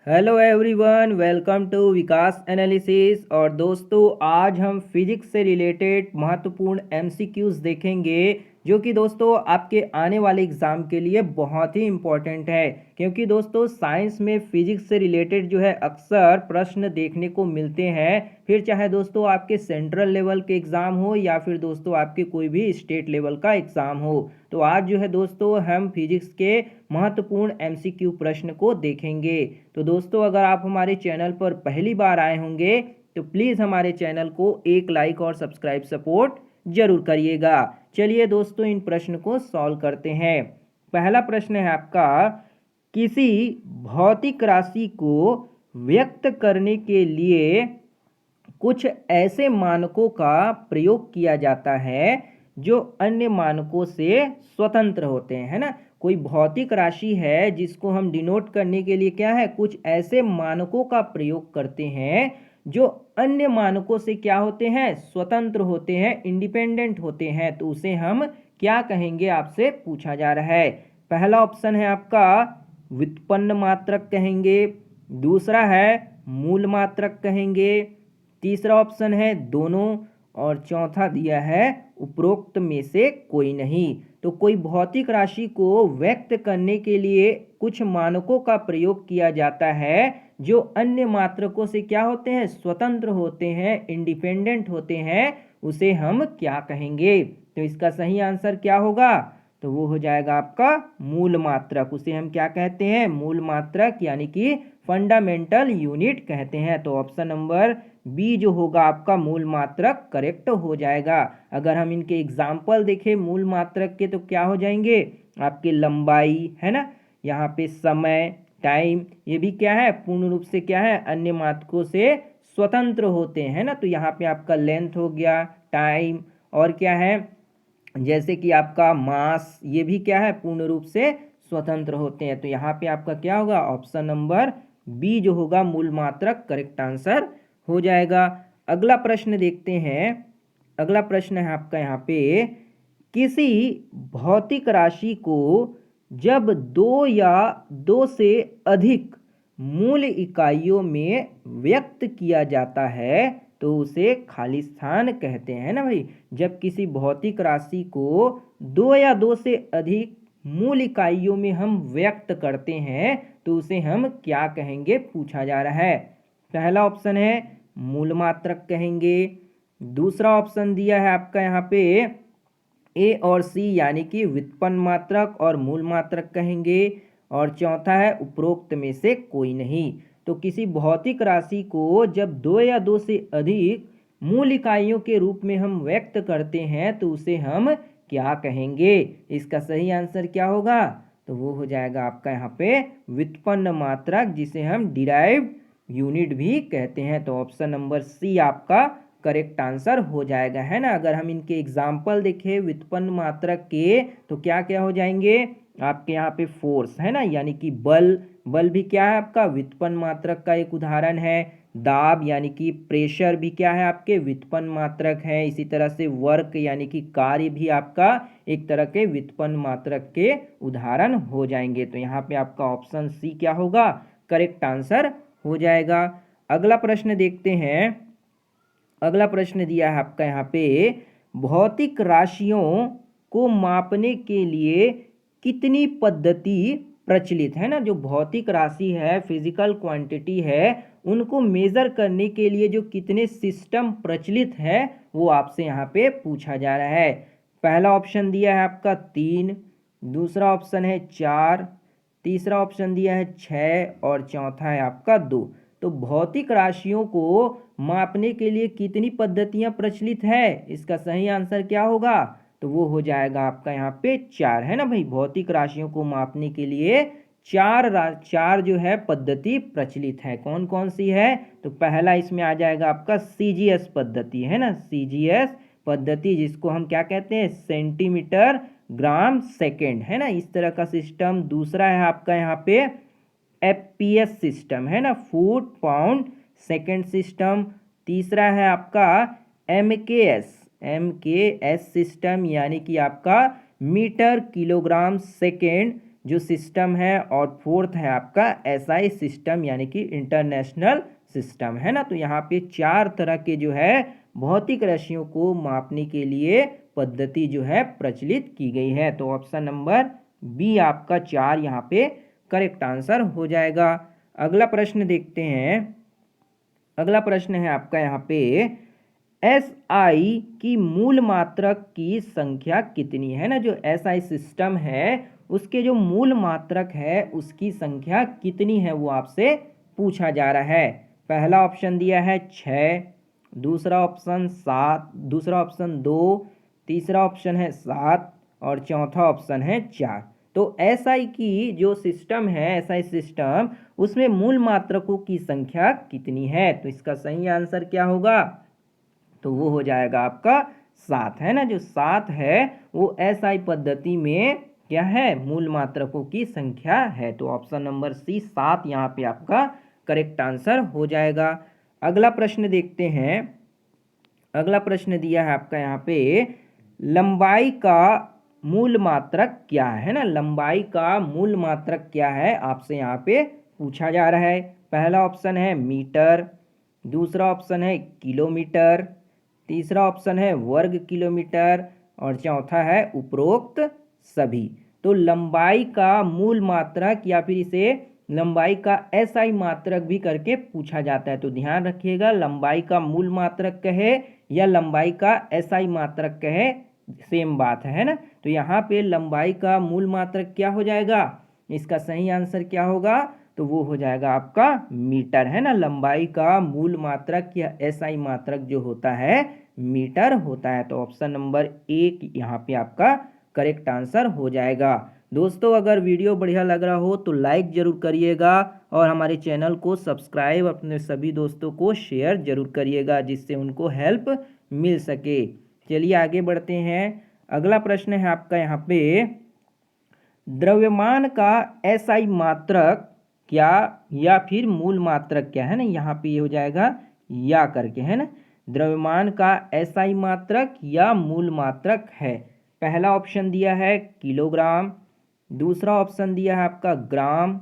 Hello everyone, welcome to Vikas analysis. और दोस्तों, आज हम फिजिक्स से रिलेटेड महत्वपूर्ण एमसीक्यूज देखेंगे जो कि दोस्तों आपके आने वाले एग्ज़ाम के लिए बहुत ही इम्पोर्टेंट है। क्योंकि दोस्तों साइंस में फिजिक्स से रिलेटेड जो है अक्सर प्रश्न देखने को मिलते हैं, फिर चाहे दोस्तों आपके सेंट्रल लेवल के एग्ज़ाम हो या फिर दोस्तों आपके कोई भी स्टेट लेवल का एग्ज़ाम हो। तो आज जो है दोस्तों हम फिजिक्स के महत्वपूर्ण एमसीक्यू प्रश्न को देखेंगे। तो दोस्तों अगर आप हमारे चैनल पर पहली बार आए होंगे तो प्लीज़ हमारे चैनल को एक लाइक और सब्सक्राइब सपोर्ट जरूर करिएगा। चलिए दोस्तों इन प्रश्न को सॉल्व करते हैं। पहला प्रश्न है आपका, किसी भौतिक राशि को व्यक्त करने के लिए कुछ ऐसे मानकों का प्रयोग किया जाता है जो अन्य मानकों से स्वतंत्र होते हैं, है ना। कोई भौतिक राशि है जिसको हम डिनोट करने के लिए क्या है, कुछ ऐसे मानकों का प्रयोग करते हैं जो अन्य मानकों से क्या होते हैं, स्वतंत्र होते हैं, इंडिपेंडेंट होते हैं। तो उसे हम क्या कहेंगे, आपसे पूछा जा रहा है। पहला ऑप्शन है आपका व्युत्पन्न मात्रक कहेंगे, दूसरा है मूल मात्रक कहेंगे, तीसरा ऑप्शन है दोनों, और चौथा दिया है उपरोक्त में से कोई नहीं। तो कोई भौतिक राशि को व्यक्त करने के लिए कुछ मानकों का प्रयोग किया जाता है जो अन्य मात्रकों से क्या होते हैं, स्वतंत्र होते हैं, इंडिपेंडेंट होते हैं, उसे हम क्या कहेंगे। तो इसका सही आंसर क्या होगा, तो वो हो जाएगा आपका मूल मात्रक। उसे हम क्या कहते हैं, मूल मात्रक, यानी कि फंडामेंटल यूनिट कहते हैं। तो ऑप्शन नंबर बी जो होगा आपका मूल मात्रक करेक्ट हो जाएगा। अगर हम इनके एग्जाम्पल देखें मूल मात्रक के तो क्या हो जाएंगे, आपके लंबाई है ना, यहाँ पे समय टाइम, ये भी क्या है, पूर्ण रूप से क्या है, अन्य मात्रकों से स्वतंत्र होते हैं ना। तो यहाँ पे आपका लेंथ हो गया, टाइम, और क्या है, जैसे कि आपका मास, ये भी क्या है, पूर्ण रूप से स्वतंत्र होते हैं। तो यहाँ पे आपका क्या होगा, ऑप्शन नंबर बी जो होगा मूल मात्रक करेक्ट आंसर हो जाएगा। अगला प्रश्न देखते हैं। अगला प्रश्न है आपका यहाँ पे, किसी भौतिक राशि को जब दो या दो से अधिक मूल इकाइयों में व्यक्त किया जाता है तो उसे खाली स्थान कहते हैं ना भाई। जब किसी भौतिक राशि को दो या दो से अधिक मूल इकाइयों में हम व्यक्त करते हैं तो उसे हम क्या कहेंगे, पूछा जा रहा है। पहला ऑप्शन है मूल मात्रक कहेंगे, दूसरा ऑप्शन दिया है आपका यहाँ पे ए और सी यानी कि व्युत्पन्न मात्रक और मूल मात्रक कहेंगे, और चौथा है उपरोक्त में से कोई नहीं। तो किसी भौतिक राशि को जब दो या दो से अधिक मूल इकाइयों के रूप में हम व्यक्त करते हैं तो उसे हम क्या कहेंगे। इसका सही आंसर क्या होगा, तो वो हो जाएगा आपका यहाँ पे व्युत्पन्न मात्रक, जिसे हम डिराइव्ड यूनिट भी कहते हैं। तो ऑप्शन नंबर सी आपका करेक्ट आंसर हो जाएगा, है ना। अगर हम इनके एग्जाम्पल देखें व्युत्पन्न मात्रक के तो क्या क्या हो जाएंगे, आपके यहाँ पे फोर्स है ना, यानी कि बल, बल भी क्या है आपका व्युत्पन्न मात्रक का एक उदाहरण है। दाब यानी कि प्रेशर भी क्या है, आपके व्युत्पन्न मात्रक है। इसी तरह से वर्क यानी कि कार्य भी आपका एक तरह के व्युत्पन्न मात्रक के उदाहरण हो जाएंगे। तो यहाँ पे आपका ऑप्शन सी क्या होगा, करेक्ट आंसर हो जाएगा। अगला प्रश्न देखते हैं। अगला प्रश्न दिया है आपका यहाँ पे, भौतिक राशियों को मापने के लिए कितनी पद्धति प्रचलित है ना। जो भौतिक राशि है, फिजिकल क्वांटिटी है, उनको मेजर करने के लिए जो कितने सिस्टम प्रचलित है वो आपसे यहाँ पे पूछा जा रहा है। पहला ऑप्शन दिया है आपका 3, दूसरा ऑप्शन है 4, तीसरा ऑप्शन दिया है 6 और चौथा है आपका 2। तो भौतिक राशियों को मापने के लिए कितनी पद्धतियां प्रचलित है, इसका सही आंसर क्या होगा, तो वो हो जाएगा आपका यहाँ पे 4, है ना भाई। भौतिक राशियों को मापने के लिए चार जो है पद्धति प्रचलित है। कौन कौन सी है, तो पहला इसमें आ जाएगा आपका सीजीएस पद्धति, है ना, सीजीएस पद्धति, जिसको हम क्या कहते हैं, सेंटीमीटर ग्राम सेकेंड, है ना, इस तरह का सिस्टम। दूसरा है आपका यहाँ पे एफपीएस सिस्टम, है ना, फुट पाउंड सेकेंड सिस्टम। तीसरा है आपका एमकेएस सिस्टम, यानी कि आपका मीटर किलोग्राम सेकेंड जो सिस्टम है, और फोर्थ है आपका एसआई सिस्टम यानी कि इंटरनेशनल सिस्टम, है ना। तो यहाँ पे 4 तरह के जो है भौतिक राशियों को मापने के लिए पद्धति जो है प्रचलित की गई है। तो ऑप्शन नंबर बी आपका 4 यहाँ पे करेक्ट आंसर हो जाएगा। अगला प्रश्न देखते हैं। अगला प्रश्न है आपका यहाँ पे एस आई की मूल मात्रक की संख्या कितनी है ना। जो एस आई सिस्टम है उसके जो मूल मात्रक है उसकी संख्या कितनी है वो आपसे पूछा जा रहा है। पहला ऑप्शन दिया है 6, दूसरा ऑप्शन 7, दूसरा ऑप्शन 2, तीसरा ऑप्शन है 7 और चौथा ऑप्शन है 4। तो एसआई की जो सिस्टम है, एसआई सिस्टम, उसमें मूल मात्रकों की संख्या कितनी है। तो इसका सही आंसर क्या होगा, तो वो हो जाएगा आपका 7, है ना। जो 7 है वो एसआई पद्धति में क्या है, मूल मात्रकों की संख्या है। तो ऑप्शन नंबर सी 7 यहाँ पे आपका करेक्ट आंसर हो जाएगा। अगला प्रश्न देखते हैं। अगला प्रश्न दिया है आपका यहाँ पे लंबाई का मूल मात्रक क्या है ना। लंबाई का मूल मात्रक क्या है आपसे यहाँ पे पूछा जा रहा है। पहला ऑप्शन है मीटर, दूसरा ऑप्शन है किलोमीटर, तीसरा ऑप्शन है वर्ग किलोमीटर और चौथा है उपरोक्त सभी। तो लंबाई का मूल मात्रक या फिर इसे लंबाई का एसआई मात्रक भी करके पूछा जाता है। तो ध्यान रखिएगा, लंबाई का मूल मात्रक कहे या लंबाई का एसआई मात्रक कहे, सेम बात है ना। तो यहाँ पे लंबाई का मूल मात्रक क्या हो जाएगा, इसका सही आंसर क्या होगा, तो वो हो जाएगा आपका मीटर, है ना। लंबाई का मूल मात्रक या एसआई मात्रक जो होता है मीटर होता है। तो ऑप्शन नंबर 1 यहाँ पे आपका करेक्ट आंसर हो जाएगा। दोस्तों अगर वीडियो बढ़िया लग रहा हो तो लाइक ज़रूर करिएगा और हमारे चैनल को सब्सक्राइब, अपने सभी दोस्तों को शेयर ज़रूर करिएगा जिससे उनको हेल्प मिल सके। चलिए आगे बढ़ते हैं। अगला प्रश्न है आपका यहाँ पे द्रव्यमान का एसआई मात्रक क्या या फिर मूल मात्रक क्या, है ना। यहाँ पे ये हो जाएगा या करके, है ना। द्रव्यमान का एसआई मात्रक या मूल मात्रक है। पहला ऑप्शन दिया है किलोग्राम, दूसरा ऑप्शन दिया है आपका ग्राम,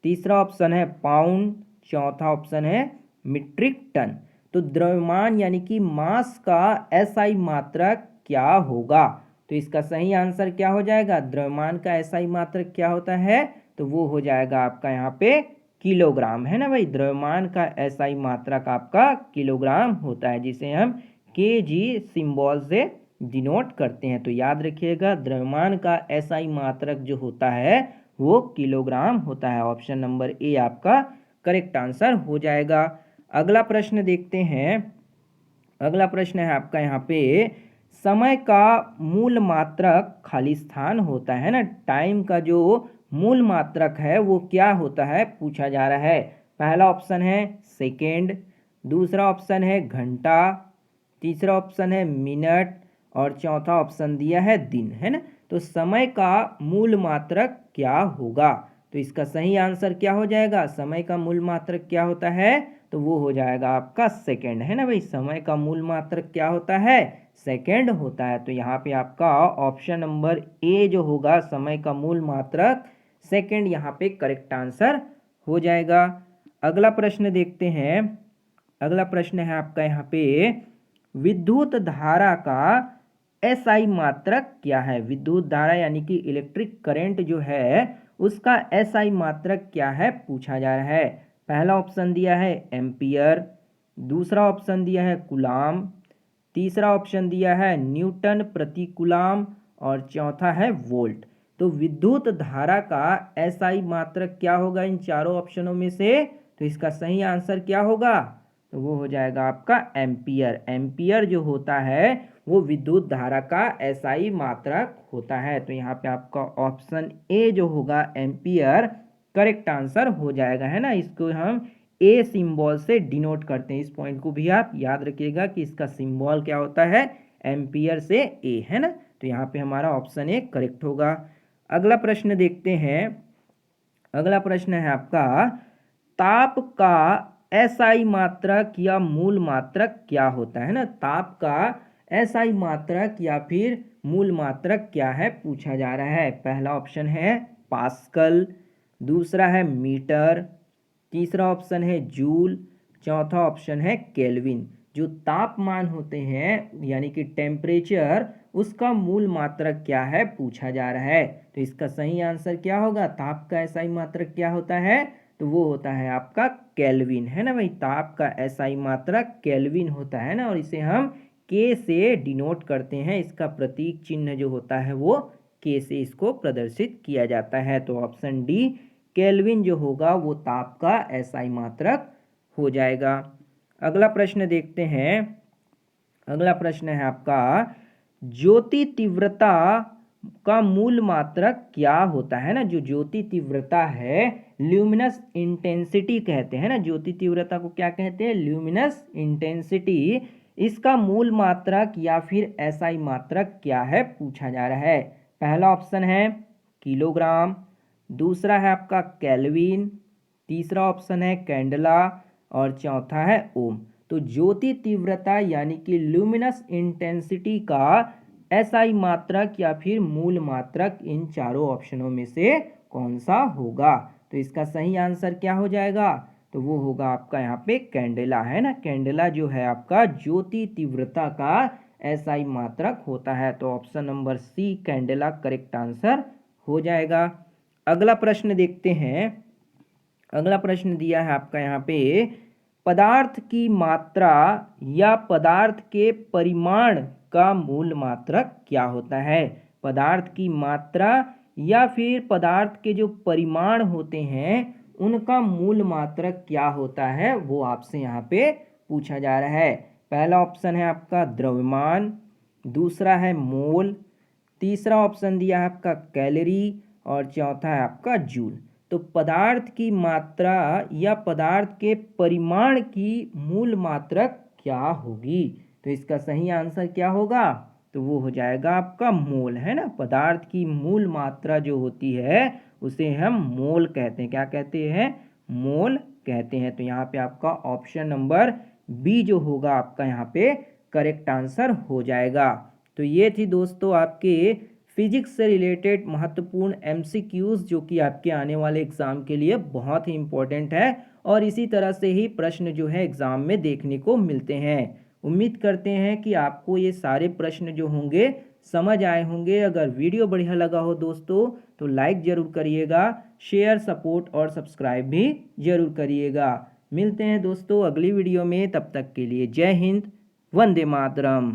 तीसरा ऑप्शन है पाउंड, चौथा ऑप्शन है मीट्रिक टन। तो द्रव्यमान यानी कि मास का एसआई मात्रक क्या होगा, तो इसका सही आंसर क्या हो जाएगा, द्रव्यमान का एसआई मात्रक क्या होता है, तो वो हो जाएगा आपका यहाँ पे किलोग्राम, है ना भाई। द्रव्यमान का एसआई मात्रक आपका किलोग्राम होता है जिसे हम केजी सिंबल से डिनोट करते हैं। तो याद रखिएगा द्रव्यमान का एसआई मात्रक जो होता है वो किलोग्राम होता है। ऑप्शन नंबर ए आपका करेक्ट आंसर हो जाएगा। अगला प्रश्न देखते हैं। अगला प्रश्न है आपका यहाँ पे समय का मूल मात्रक खाली स्थान होता है ना। टाइम का जो मूल मात्रक है वो क्या होता है पूछा जा रहा है। पहला ऑप्शन है सेकेंड, दूसरा ऑप्शन है घंटा, तीसरा ऑप्शन है मिनट और चौथा ऑप्शन दिया है दिन, है ना। तो समय का मूल मात्रक क्या होगा, तो इसका सही आंसर क्या हो जाएगा, समय का मूल मात्रक क्या होता है, तो वो हो जाएगा आपका सेकेंड, है ना भाई। समय का मूल मात्रक क्या होता है, सेकेंड होता है। तो यहाँ पे आपका ऑप्शन नंबर ए जो होगा समय का मूल मात्रक सेकेंड, यहाँ पे करेक्ट आंसर हो जाएगा। अगला प्रश्न देखते हैं। अगला प्रश्न है आपका यहाँ पे विद्युत धारा का एसआई मात्रक क्या है। विद्युत धारा यानी कि इलेक्ट्रिक करंट जो है उसका एसआई मात्रक क्या है पूछा जा रहा है। पहला ऑप्शन दिया है एम्पियर, दूसरा ऑप्शन दिया है कूलाम, तीसरा ऑप्शन दिया है न्यूटन प्रति कूलाम और चौथा है वोल्ट। तो विद्युत धारा का एसआई मात्रक क्या होगा इन चारों ऑप्शनों में से, तो इसका सही आंसर क्या होगा, तो वो हो जाएगा आपका एम्पियर। एम्पियर जो होता है वो विद्युत धारा का एसआई मात्रक होता है। तो यहाँ पे आपका ऑप्शन ए जो होगा एम्पियर करेक्ट आंसर हो जाएगा, है ना। इसको हम ए सिंबल से डिनोट करते हैं। इस पॉइंट को भी आप याद रखिएगा कि इसका सिंबल क्या होता है, एम्पियर से ए, है ना। तो यहाँ पे हमारा ऑप्शन ए करेक्ट होगा। अगला प्रश्न देखते हैं। अगला प्रश्न है आपका ताप का एसआई मात्रक या मूल मात्रक क्या होता है ना। ताप का एसआई मात्रक या फिर मूल मात्रक क्या है पूछा जा रहा है। पहला ऑप्शन है पास्कल, दूसरा है मीटर, तीसरा ऑप्शन है जूल, चौथा ऑप्शन है केल्विन। जो तापमान होते हैं यानी कि टेम्परेचर, उसका मूल मात्रक क्या है पूछा जा रहा है। तो इसका सही आंसर क्या होगा? ताप का एसआई मात्रक क्या होता है? तो वो होता है आपका केल्विन, है ना भाई। ताप का एसआई मात्रक केल्विन होता है ना, और इसे हम के से डिनोट करते हैं। इसका प्रतीक चिन्ह जो होता है वो के से इसको प्रदर्शित किया जाता है। तो ऑप्शन डी केल्विन जो होगा वो ताप का एसआई मात्रक हो जाएगा। अगला प्रश्न देखते हैं। अगला प्रश्न है आपका, ज्योति तीव्रता का मूल मात्रक क्या होता है ना। जो ज्योति तीव्रता है, ल्यूमिनस इंटेंसिटी कहते हैं ना। ज्योति तीव्रता को क्या कहते हैं? Luminous intensity. इसका मूल मात्रक या फिर एसआई मात्रक क्या है पूछा जा रहा है। पहला ऑप्शन है किलोग्राम, दूसरा है आपका केल्विन, तीसरा ऑप्शन है कैंडला और चौथा है ओम। तो ज्योति तीव्रता यानी कि ल्यूमिनस इंटेंसिटी का एसआई मात्रक या फिर मूल मात्रक इन चारों ऑप्शनों में से कौन सा होगा? तो इसका सही आंसर क्या हो जाएगा? तो वो होगा आपका यहाँ पे कैंडेला, है ना। कैंडेला जो है आपका ज्योति तीव्रता का एसआई मात्रक होता है। तो option number C candela correct answer हो जाएगा। अगला प्रश्न देखते हैं। अगला प्रश्न दिया है आपका यहाँ पे, पदार्थ की मात्रा या पदार्थ के परिमाण का मूल मात्रक क्या होता है? पदार्थ की मात्रा या फिर पदार्थ के जो परिमाण होते हैं उनका मूल मात्रक क्या होता है, वो आपसे यहाँ पे पूछा जा रहा है। पहला ऑप्शन है आपका द्रव्यमान, दूसरा है मोल, तीसरा ऑप्शन दिया है आपका कैलोरी और चौथा है आपका जूल। तो पदार्थ की मात्रा या पदार्थ के परिमाण की मूल मात्रक क्या होगी? तो इसका सही आंसर क्या होगा? तो वो हो जाएगा आपका मोल, है ना। पदार्थ की मूल मात्रा जो होती है उसे हम मोल कहते हैं। क्या कहते हैं? मोल कहते हैं। तो यहाँ पे आपका ऑप्शन नंबर बी जो होगा आपका यहाँ पे करेक्ट आंसर हो जाएगा। तो ये थी दोस्तों आपके फिजिक्स से रिलेटेड महत्वपूर्ण एमसीक्यूज, जो कि आपके आने वाले एग्जाम के लिए बहुत ही इम्पोर्टेंट है, और इसी तरह से ही प्रश्न जो है एग्जाम में देखने को मिलते हैं। उम्मीद करते हैं कि आपको ये सारे प्रश्न जो होंगे समझ आए होंगे। अगर वीडियो बढ़िया लगा हो दोस्तों तो लाइक ज़रूर करिएगा, शेयर, सपोर्ट और सब्सक्राइब भी ज़रूर करिएगा। मिलते हैं दोस्तों अगली वीडियो में, तब तक के लिए जय हिंद, वंदे मातरम।